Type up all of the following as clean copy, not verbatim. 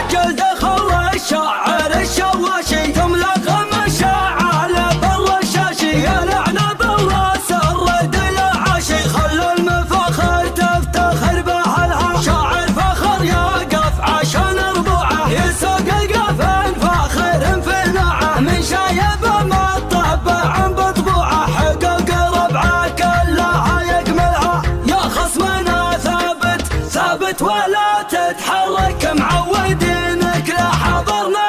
سجل دخل الشاعر الشواشي تملأ غم الشعال بالرشاشي يا لعنة بالراس الرد العاشي خلوا المفاخر تفتخر بأهلها شاعر فخر يقف عشان ربوعه يسوق القفن فاخر في نوعه من شايب مطبع بطبوعه حقوق ربعه كلها يكملها يا خصمنا ثابت ولا تتحرك معودينك لا حضرنا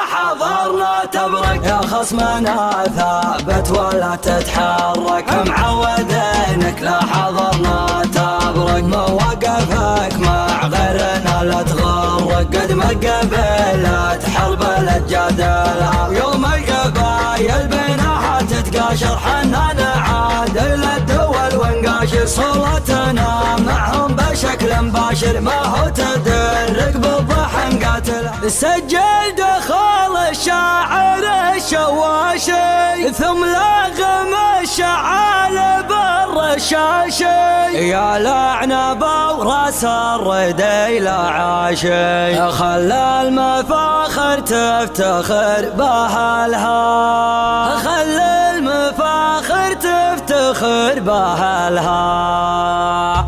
تبرك يا خصمنا ثابت ولا تتحرك معودينك لا حضرنا تبرك مواقفك مع غيرنا لا تغرك قد ما قبلت حرب الجدل يوم القبايل بينها تتقاشر حنا نعادل الدول ونقاشر صولتنا معهم بشكل مباشر ما هو تدرك بالضحن قاتل سجل دخل الشاعر الشواشي ثم لغم الشعال بالرشاشي يا لعنة براس الردي لا عاشي خلى المفاخر تفتخر بأهلها خلى المفاخر تفتخر بأهلها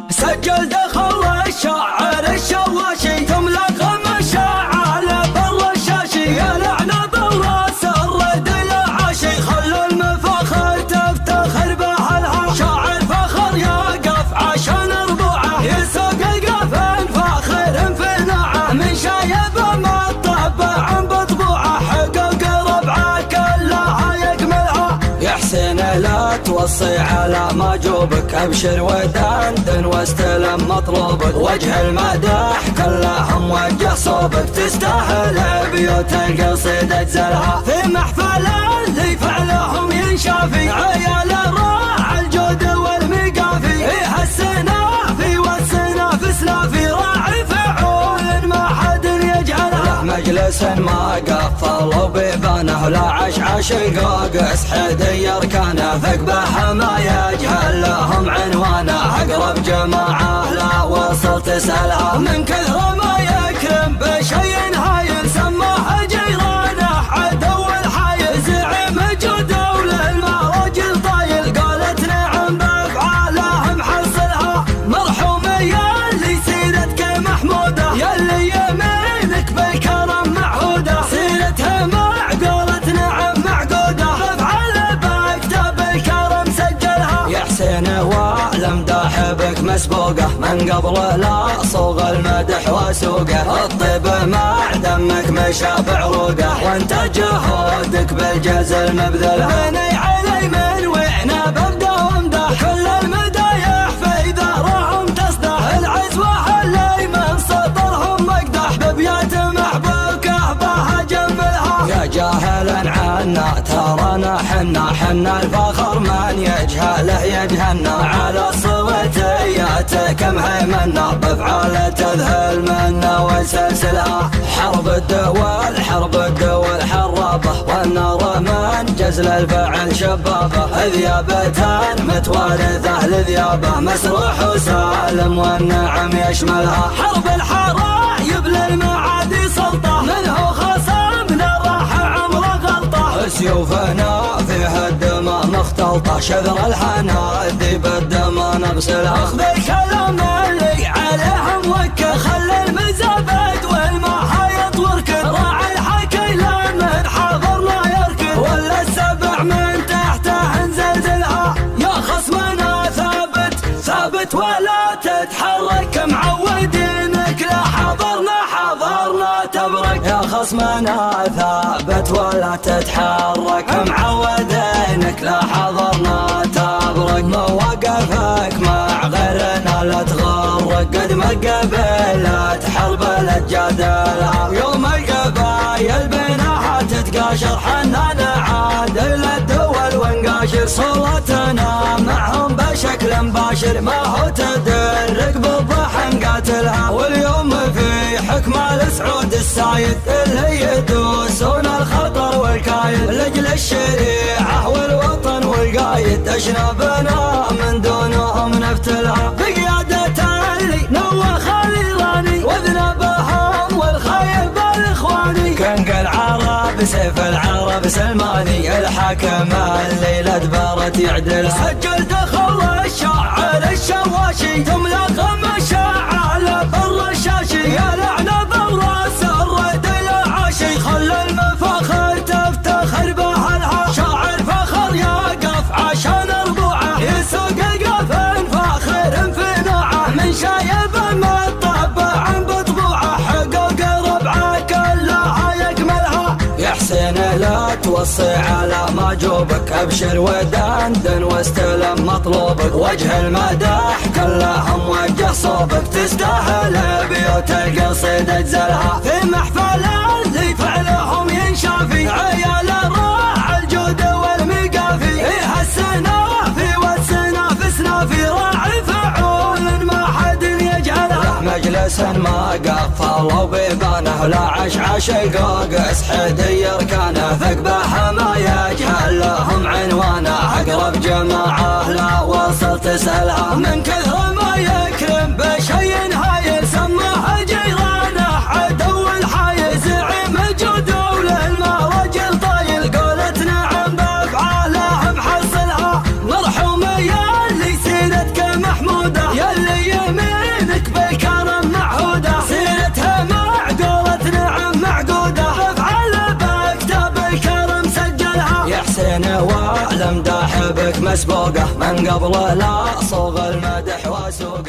سجل دخل الشاعر الشواشي تملأ غم الشعال بالرشاشي يا لعنة براس الرد العاشي خلوا المفاخر تفتخر بأهلها شاعر فخر يقف عشان ربوعه يسوق القفن فاخر في نوعه من شايب مطبع بطبوعه حقوق ربعه كلها يكملها يا حسين لا توصي على ما جوبك ابشر ودندن واستلم مطلوبك وجه المدح كلهم وجه صوبك تستاهل بيوت القصيدة تزلها في محفل اللي فعلهم ينشافي عيال الراعي الجود والمقافي هالسنافي والسنافي سلافي راعي فعول ما حد يجعلها مجلس ما قفل وبيبانه لا عشعش قوقس حدي اركانه ثقبه ما يجهل لهم عنوانه اقرب جماعه لا وصل تسالها من كثر ما يكرم بشي هايل سماه جيرانه عدو الحايل زعيم جدول ما رجل طايل قالت نعم بافعاله محصلها مرحوم ياللي سيرتك محموده ياللي يمينك بالكرم معهوده سيرتها معقولة نعم معقوده افعال بكتاب الكرم سجلها يا حسين والمداح بك مسبوقه من قبل لا صوغ المدح وسوقه الطيب مع دمك مشى بعروقه وانت جهودك بالجزل مبذله عيني علي من وين ببدا وامدح كل المدايح في دارهم تصدح العزوه اللي من سطرهم مقدح ببيات محبوكه بها جملها يا جاهلا عنا ترانا حنا الفخر من يجهله يجهلنا على صوتياتك مهيمنا بافعال تذهل منا وسلسلها حرب الدول حرابه والنار من جزل الفعل شبابه ذيابتان متوارثه لذيابه مسروح وسالم والنعم يشملها حرب الحرايب للمعادي سلطه منه خصمنا راح عمره غلطه سيوفنا فيها الدماء مختلطه شذر الحنادي بالدماء نغسلها اخذ الكلام اللي عليهم وكه خلي المزابد والمحايط وركض راعي الحكي لمن حضرنا يركض ولا السبع من تحته نزلزلها يا خصمنا ثابت ولا تتحرك معودينك لا حضرنا تبرك يا خصمنا ثابت ولا تتحرك معودينك لا حضرنا تبرك مواقفك مع غيرنا لا تغرك قد ما قبلت حرب الجدل يوم القبايل بينها تتقاشر حنا نعادل الدول ونقاشر صولتنا معهم بشكل مباشر ما هو تدرك بالضحن قاتلها واليوم في حكم السعود السايد اللي يدوسون الخطر والكايد لاجل الشريعه والوطن والقايد اشنبنا من دونهم نفتلها بقيادة اللي نوى خالي راني وذنبهم والخايب سلماني الحاكم الليلة دبرت يعدل. سجلت خل الشاعر الشواشي تملك مشاعل بالرشاشي يا لعنة بالراس الرد العاشي خل المفاخر تفتخر بأهلها شاعر فخر يقف عشان ربوعه يسوق القفن فاخر في نوعه من شايب مطبع بطبوعه حقوق ربعه كلها يكملها. يا حسين لا توصي على ما جوبك ابشر ودندن واستلم مطلوبك وجه المدح كلها موجه صوبك تستاهل بيوت القصيد اجزلها في محفل اللي فعلهم ينشافي عيال راع الجود والمقافي هالسنافي والسنافسنا في راعي فعول ما حد يجهلها. مجلس ما قفلوا بيبانه لا عشعش قوقس حدي يركانه ثقبه ما يجهل لهم عنوانه اقرب جماعه لا وصل تسألها من كثر ما يكرم بشي هايل سماه جيرانه عدو الحايز زعيم جود وللما رجل طايل قولت نعم بافعاله محصلها. مرحوم ياللي سيرتك محموده ياللي يمينك بالكرم معهوده سيرتها معقولة نعم معقوده بافعال بكتاب الكرم سجلها. يا حسين واعلم داحبك مسبوقه من قبل لا صوغ المدح وسوقه